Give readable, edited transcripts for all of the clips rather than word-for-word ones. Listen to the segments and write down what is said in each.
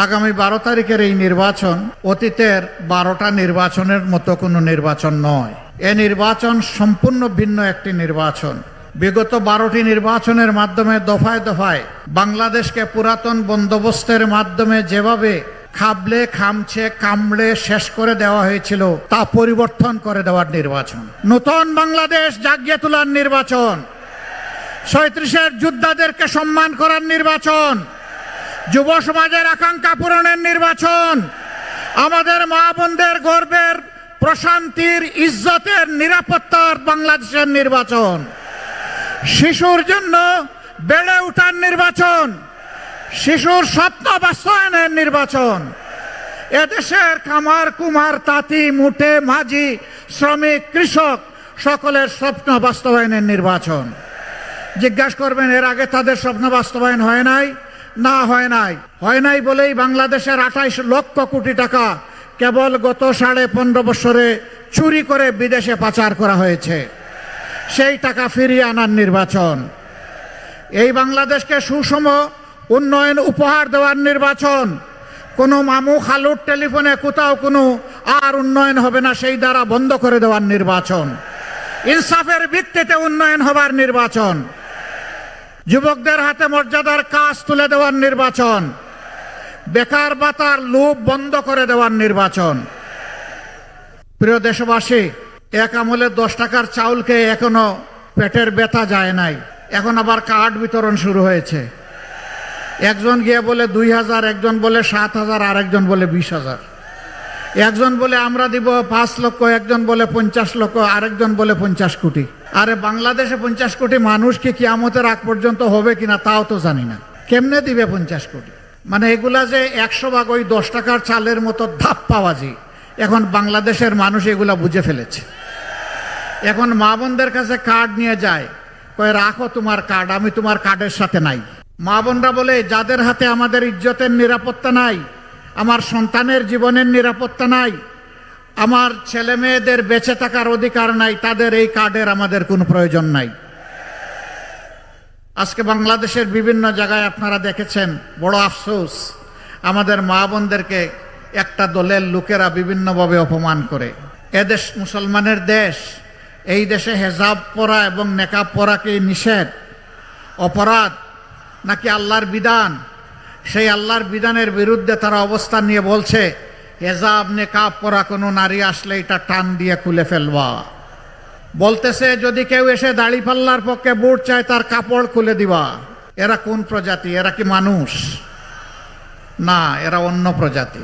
আগামী 12 তারিখের এই নির্বাচন অতীতের 12টা নির্বাচনের মতো কোনো নির্বাচন নয়। এ নির্বাচন সম্পূর্ণ ভিন্ন একটি নির্বাচন। বিগত 12টি নির্বাচনের মাধ্যমে দফায় দফায় বাংলাদেশকে পুরাতন বন্দোবস্তের মাধ্যমে যেভাবে খাবলে খামছে কামড়ে শেষ করে দেওয়া হয়েছিল তা পরিবর্তন করে দেওয়ার নির্বাচন। নতুন বাংলাদেশ জাগিয়ে তোলার নির্বাচন, 37-এর যোদ্ধাদেরকে সম্মান করার নির্বাচন, যুব সমাজের আকাঙ্ক্ষা পূরণের নির্বাচন, আমাদের মা বোনদের গর্বের প্রশান্তির ইজ্জতের নিরাপত্তার বাংলাদেশের নির্বাচন, শিশুর জন্য বেড়ে ওঠার নির্বাচন, শিশুর স্বপ্ন বাস্তবায়নের নির্বাচন, এদেশের খামার কুমার তাঁতি মুঠে মাঝি শ্রমিক কৃষক সকলের স্বপ্ন বাস্তবায়নের নির্বাচন। জিজ্ঞাসা করবেন এর আগে তাদের স্বপ্ন বাস্তবায়ন হয় নাই? না, হয় নাই বলেই বাংলাদেশের 28 লক্ষ কোটি টাকা কেবল গত 15.5 বছরে চুরি করে বিদেশে পাচার করা হয়েছে। সেই টাকা ফিরিয়ে আনার নির্বাচন, এই বাংলাদেশকে সুষম উন্নয়ন উপহার দেওয়ার নির্বাচন। কোনো মামু খালুর টেলিফোনে কোথাও কোনো আর উন্নয়ন হবে না, সেই দ্বারা বন্ধ করে দেওয়ার নির্বাচন। ইনসাফের ভিত্তিতে উন্নয়ন হবার নির্বাচন, যুবকদের হাতে মর্যাদার কাজ তুলে দেওয়ার নির্বাচন, বেকার ভাতার লোভ বন্ধ করে দেওয়ার নির্বাচন। প্রিয় দেশবাসী, এক আমলে 10 টাকার চাউলকে এখনো পেটের ব্যথা যায় নাই, এখন আবার কার্ড বিতরণ শুরু হয়েছে। একজন গিয়ে বলে 2000, একজন বলে 7000, আর একজন বলে 20,000। একজন বলে আমরা দিব 5 লক্ষ, একজন বলে 50 লক্ষ, আরেকজন বলে 50 কোটি। আরে বাংলাদেশে 50 কোটি মানুষ কি কিয়ামতের আগ পর্যন্ত হবে কিনা তাও তো জানি না। কেমনে দিবে 50 কোটি? মানে এগুলা যে 100 ভাগ ওই 10 টাকার চালের মতো ধাপ্পাবাজি, এখন বাংলাদেশের মানুষ এগুলা বুঝে ফেলেছে। এখন মা বোনদের কাছে কার্ড নিয়ে যায়, কয় রাখো তোমার কার্ড, আমি তোমার কার্ডের সাথে নাই। মা বোনরা বলে যাদের হাতে আমাদের ইজ্জতের নিরাপত্তা নাই, আমার সন্তানের জীবনের নিরাপত্তা নাই, আমার ছেলে মেয়েদের বেঁচে থাকার অধিকার নাই, তাদের এই কার্ডের আমাদের কোনো প্রয়োজন নাই। আজকে বাংলাদেশের বিভিন্ন জায়গায় আপনারা দেখেছেন, বড় আফসোস, আমাদের মা বোনদেরকে একটা দলের লোকেরা বিভিন্নভাবে অপমান করে। এদেশ মুসলমানের দেশ, এই দেশে হেজাব পরা এবং নেকাব পরাকে নিষেধ, অপরাধ নাকি আল্লাহর বিধান? সেই আল্লাহর বিধানের বিরুদ্ধে তারা অবস্থান নিয়ে বলছে হেজাব নেকাব পরা কোনো নারী আসলে এটা টান দিয়ে খুলে ফেলবা। বলতেছে যদি কেউ এসে দাড়ি পাল্লার পক্ষে ভোট চায় তার কাপড় খুলে দিবা। এরা কোন প্রজাতি? এরা কি মানুষ? না, এরা অন্য প্রজাতি।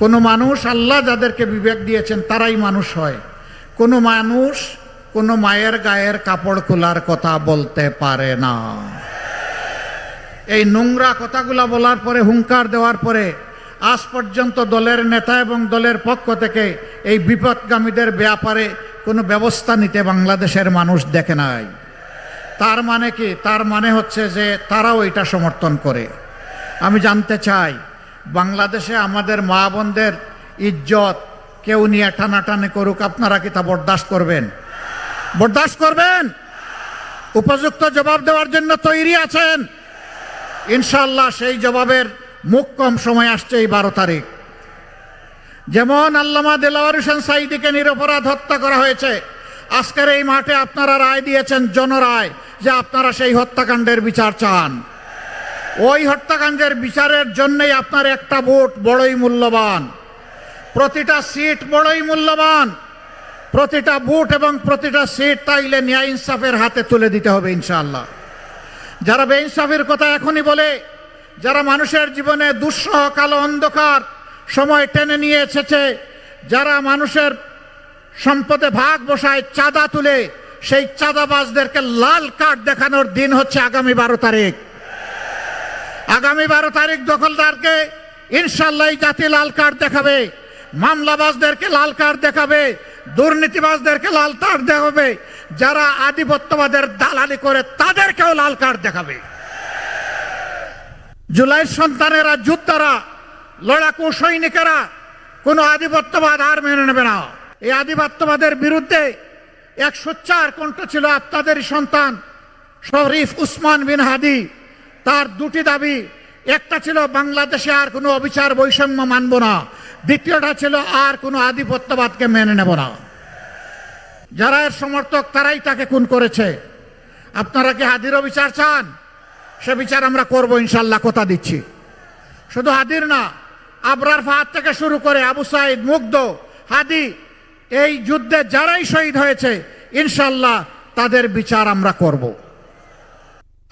কোন মানুষ, আল্লাহ যাদেরকে বিবেক দিয়েছেন তারাই মানুষ হয়। কোন মানুষ কোন মায়ের গায়ের কাপড় খোলার কথা বলতে পারে না। এই নোংরা কথাগুলা বলার পরে, হুঙ্কার দেওয়ার পরে আজ পর্যন্ত দলের নেতা এবং দলের পক্ষ থেকে এই বিপদগামীদের ব্যাপারে কোনো ব্যবস্থা নিতে বাংলাদেশের মানুষ দেখে নাই। তার মানে কি? তার মানে হচ্ছে যে তারাও এটা সমর্থন করে। আমি জানতে চাই, বাংলাদেশে আমাদের মা বোনদের ইজ্জত কেউ নিয়ে টানাটানি করুক, আপনারা কি তা বরদাস্ত করবেন? বরদাস্ত করবেন? উপযুক্ত জবাব দেওয়ার জন্য তৈরি আছেন? ইনশাআল্লাহ সেই জবাবের মুখ কম সময় আসছে এই 12 তারিখ। যেমন আল্লামা দেলাওয়ার হোসেন সাঈদীকে নিরপরাধ হত্যা করা হয়েছে, আজকের এই মাঠে আপনারা রায় দিয়েছেন, জনরায়, যে আপনারা সেই হত্যাকাণ্ডের বিচার চান। ওই হত্যাকাণ্ডের বিচারের জন্যই আপনার একটা ভোট বড়ই মূল্যবান, প্রতিটা সিট বড়ই মূল্যবান, প্রতিটা ভোট এবং প্রতিটা সিট তাইলে ন্যায় ইনসাফের হাতে তুলে দিতে হবে ইনশাআল্লাহ। যারা বেইনসাফের কথা এখনই বলে, যারা মানুষের জীবনে দুঃসহ কালো অন্ধকার সময় টেনে নিয়ে এসেছে, যারা মানুষের সম্পদে ভাগ বসায়, চাঁদা তুলে, সেই চাঁদাবাজদেরকে লাল কার্ড দেখানোর দিন হচ্ছে আগামী 12 তারিখ। আগামী 12 তারিখ দখলদারকে ইনশাআল্লাহ জাতি লাল কার্ড দেখাবে, মামলাবাজদেরকে লাল কার্ড দেখাবে, দুর্নীতিবাজদেরকে লাল কার্ড দেখাবে, যারা আধিপত্যবাদের দালালি করে তাদেরকেও লাল কার্ড দেখাবে। জুলাইয়ের সন্তানেরা, যোদ্ধারা, লড়াকু সৈনিকেরা কোনো আধিপত্যবাদ আর মেনে নেবে না। এই আধিপত্যবাদের বিরুদ্ধে এক সোচ্চার কণ্ঠ ছিল আপনাদেরই সন্তান শরীফ উসমান বিন হাদি। তার দুটি দাবি, একটা ছিল বাংলাদেশে আর কোনো অবিচার বৈষম্য মানব না, দ্বিতীয়টা ছিল আর কোনো আধিপত্যবাদকে মেনে নেব না। যারা এর সমর্থক তারাই তাকে খুন করেছে। আপনারা কি হাদিরও বিচার চান? সে বিচার আমরা করব ইনশাল্লাহ, কথা দিচ্ছি। শুধু হাদির না, আবরার ফাহাদ থেকে শুরু করে আবু সাইদ, মুগ্ধ, হাদি, এই যুদ্ধে যারাই শহীদ হয়েছে ইনশাল্লাহ তাদের বিচার আমরা করব।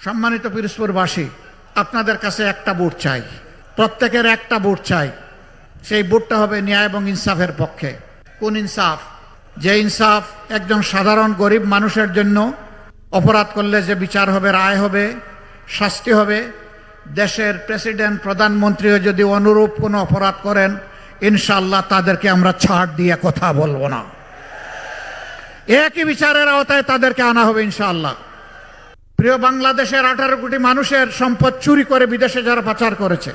সম্মানিত পিরোজপুরবাসী, আপনাদের কাছে একটা ভোট চাই, প্রত্যেকের একটা ভোট চাই। সেই ভোটটা হবে ন্যায় এবং ইনসাফের পক্ষে। কোন ইনসাফ? যে ইনসাফ একজন সাধারণ গরিব মানুষের জন্য অপরাধ করলে যে বিচার হবে, রায় হবে, শাস্তি হবে। দেশের প্রেসিডেন্ট, প্রধানমন্ত্রীও যদি অনুরূপ কোনো অপরাধ করেন ইনশাল্লাহ তাদেরকে আমরা ছাড় দিয়ে কথা বলবো না। একই বিচারের আওতায় তাদেরকে আনা হবে ইনশাআল্লাহ। প্রিয় বাংলাদেশের 18 কোটি মানুষের সম্পদ চুরি করে বিদেশে যারা পাচার করেছে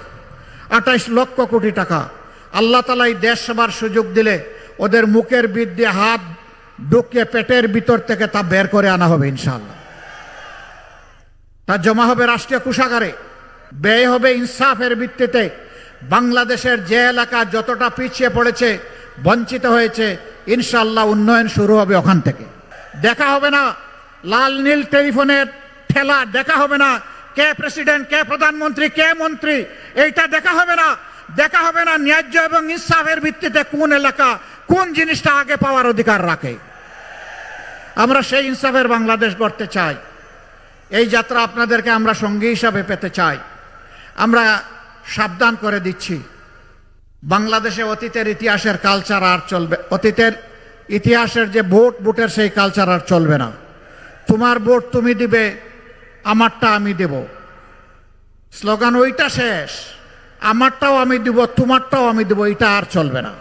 28 লক্ষ কোটি টাকা, আল্লাহ তাআলা এই দেশ সেবার সুযোগ দিলে ওদের মুখের বিদ দিয়ে হাত ঢুকিয়ে পেটের ভিতর থেকে তা বের করে আনা হবে ইনশাআল্লাহ। তা জমা হবে রাষ্ট্রীয় কোষাগারে, ব্যয় হবে ইনসাফের ভিত্তিতে। বাংলাদেশের যে এলাকা যতটা পিছিয়ে পড়েছে, বঞ্চিত হয়েছে, ইনশাআল্লাহ উন্নয়ন শুরু হবে ওখান থেকে। দেখা হবে না লাল নীল টেলিফোনের ঠেলা, দেখা হবে না কে প্রেসিডেন্ট, কে প্রধানমন্ত্রী, কে মন্ত্রী, এইটা দেখা হবে না। দেখা হবে না ন্যায্য এবং ইনসাফের ভিত্তিতে কোন এলাকা কোন জিনিসটা আগে পাওয়ার অধিকার রাখে। আমরা সেই ইনসাফের বাংলাদেশ গড়তে চাই। এই যাত্রা আপনাদেরকে আমরা সঙ্গী হিসাবে পেতে চাই। আমরা সাবধান করে দিচ্ছি, বাংলাদেশে অতীতের ইতিহাসের কালচার আর চলবে, অতীতের ইতিহাসের যে ভোটের সেই কালচার আর চলবে না। তোমার ভোট তুমি দিবে, আমারটা আমি দেব, স্লোগান ওইটা শেষ। আমারটাও আমি দিব, তোমারটাও আমি দেব, এটা আর চলবে না।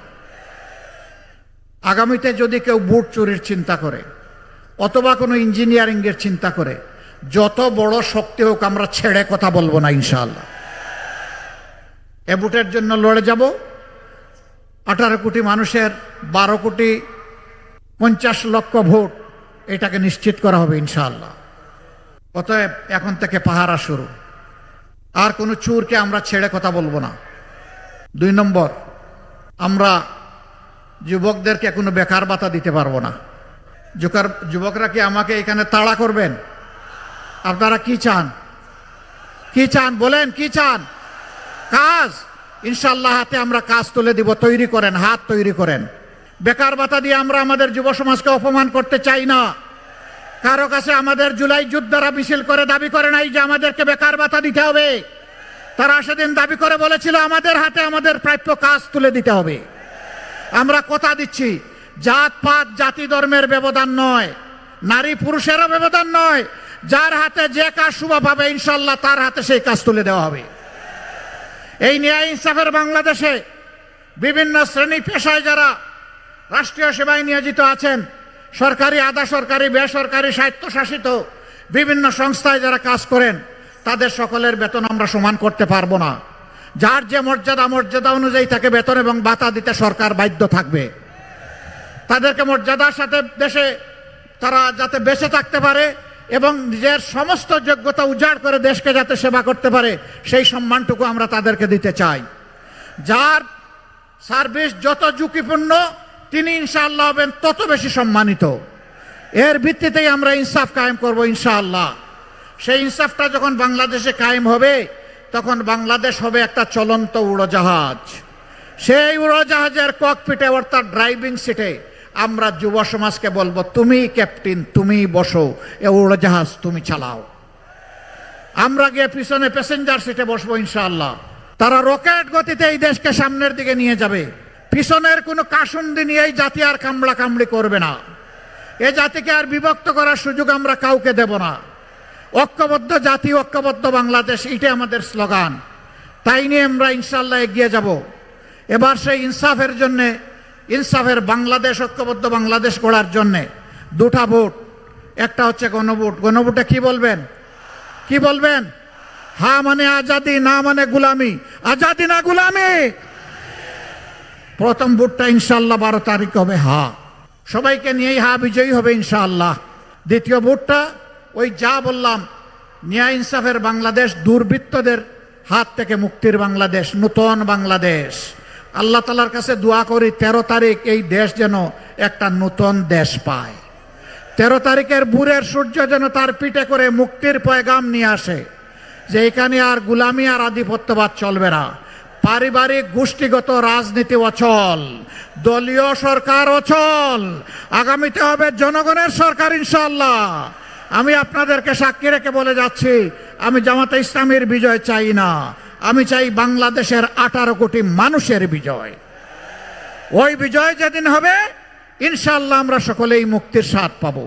আগামীতে যদি কেউ ভোট চুরির চিন্তা করে অথবা কোনো ইঞ্জিনিয়ারিংয়ের চিন্তা করে, যত বড় শক্তি হোক আমরা ছেড়ে কথা বলবো না ইনশাআল্লাহ। এ ভোটের জন্য লড়ে যাব। 18 কোটি মানুষের 12 কোটি 50 লক্ষ ভোট, এটাকে নিশ্চিত করা হবে ইনশাআল্লাহ। অতএব এখন থেকে পাহারা শুরু। আর কোনো চুরকে আমরা ছেড়ে কথা বলবো না। 2 নম্বর, আমরা যুবকদেরকে কোনো বেকার ভাতা দিতে পারবো না। যুবকরা কি আমাকে এখানে তাড়া করবেন? আপনারা কি চান? কি চান বলেন? কি চান? কাজ। ইনশাআল্লাহ হাতে আমরা কাজ তুলে দিব। তৈরি করেন, হাত তৈরি করেন। বেকার ভাতা দিয়ে আমরা আমাদের যুব সমাজকে অপমান করতে চাই না। কারো কাছে আমাদের জুলাই যোদ্ধারা মিছিল করে দাবি করে নাই যে আমাদেরকে বেকার ভাতা দিতে হবে। তারা সেদিন দাবি করে বলেছিল আমাদের হাতে আমাদের প্রাপ্য কাজ তুলে দিতে হবে। আমরা কথা দিচ্ছি, জাত পাত জাতি ধর্মের ব্যবধান নয়, নারী পুরুষেরও ব্যবধান নয়, যার হাতে যে কাজ শুভ পাবে ইনশাআল্লাহ তার হাতে সেই কাজ তুলে দেওয়া হবে। এই ন্যায় ইনসাফের বাংলাদেশে বিভিন্ন শ্রেণী পেশায় যারা রাষ্ট্রীয় সেবায় নিয়োজিত আছেন, সরকারি, আধা সরকারি, বেসরকারি, স্বায়ত্তশাসিত বিভিন্ন সংস্থায় যারা কাজ করেন, তাদের সকলের বেতন আমরা সমান করতে পারবো না। যার যে মর্যাদা অনুযায়ী তাকে বেতন এবং ভাতা দিতে সরকার বাধ্য থাকবে। তাদেরকে মর্যাদার সাথে দেশে তারা যাতে বেঁচে থাকতে পারে এবং নিজের সমস্ত যোগ্যতা উজাড় করে দেশকে যাতে সেবা করতে পারে, সেই সম্মানটুকু আমরা তাদেরকে দিতে চাই। যার সার্ভিস যত ঝুঁকিপূর্ণ তিনি ইনশাআল্লাহ হবেন তত বেশি সম্মানিত। এর ভিত্তিতেই আমরা ইনসাফ কায়েম করব ইনশাআল্লাহ। সেই ইনসাফটা যখন বাংলাদেশে কায়েম হবে তখন বাংলাদেশ হবে একটা চলন্ত উড়োজাহাজ। সেই উড়োজাহাজের ককপিটে অর্থাৎ ড্রাইভিং সিটে আমরা যুব সমাজকে বলবো, তুমি ক্যাপ্টেন, তুমি বসো, এ উড়োজাহাজ তুমি চালাও। আমরা গিয়ে পিছনে প্যাসেঞ্জার সিটে বসবো ইনশাআল্লাহ। তারা রকেট গতিতে এই দেশকে সামনের দিকে নিয়ে যাবে। পিছনের কোনো কাসুন্দি নিয়ে এই জাতি আর কামড়া কামড়ি করবে না। এ জাতিকে আর বিভক্ত করার সুযোগ আমরা কাউকে দেব না। ঐক্যবদ্ধ জাতি, ঐক্যবদ্ধ বাংলাদেশ, এটাই আমাদের স্লোগান। তাই নিয়ে আমরা ইনশাআল্লাহ এগিয়ে যাব। এবার সেই ইনসাফের জন্যে, ইনসাফের বাংলাদেশ, ঐক্যবদ্ধ বাংলাদেশ গড়ার জন্যে 2টা ভোট। একটা হচ্ছে গণভোট। গণভোটে কি বলবেন? কি বলবেন? হা মানে আজাদি, না মানে গুলামি। আজাদি না গুলামি। প্রথম ভোটটা ইনশাআল্লাহ 12 তারিখ হবে হা। সবাইকে নিয়েই হা বিজয়ী হবে ইনশাআল্লাহ। দ্বিতীয় ভোটটা ওই যা বললাম, ন্যায় ইনসাফের বাংলাদেশ দুর্বৃত্তদের হাত থেকে মুক্তির বাংলাদেশ, নূতন বাংলাদেশ। আল্লাহ তাআলার কাছে দোয়া করি 13 তারিখ এই দেশ যেন একটা নূতন দেশ পায়। 13 তারিখের ভোরের সূর্য যেন তার পিঠে করে মুক্তির পয়গাম নিয়ে আসে, যে এখানে আর গুলামি আর আধিপত্যবাদ চলবে না, পারিবারিক গোষ্ঠীগত রাজনীতি অচল, দলীয় সরকার অচল, আগামীতে হবে জনগণের সরকার ইনশাআল্লাহ। আমি আপনাদেরকে সাক্ষী রেখে বলে যাচ্ছি, আমি জামাতে ইসলামের বিজয় চাই না, আমি চাই বাংলাদেশের 18 কোটি মানুষের বিজয়। ওই বিজয় যেদিন হবে ইনশাআল্লাহ আমরা সকলেই মুক্তির স্বাদ পাবো।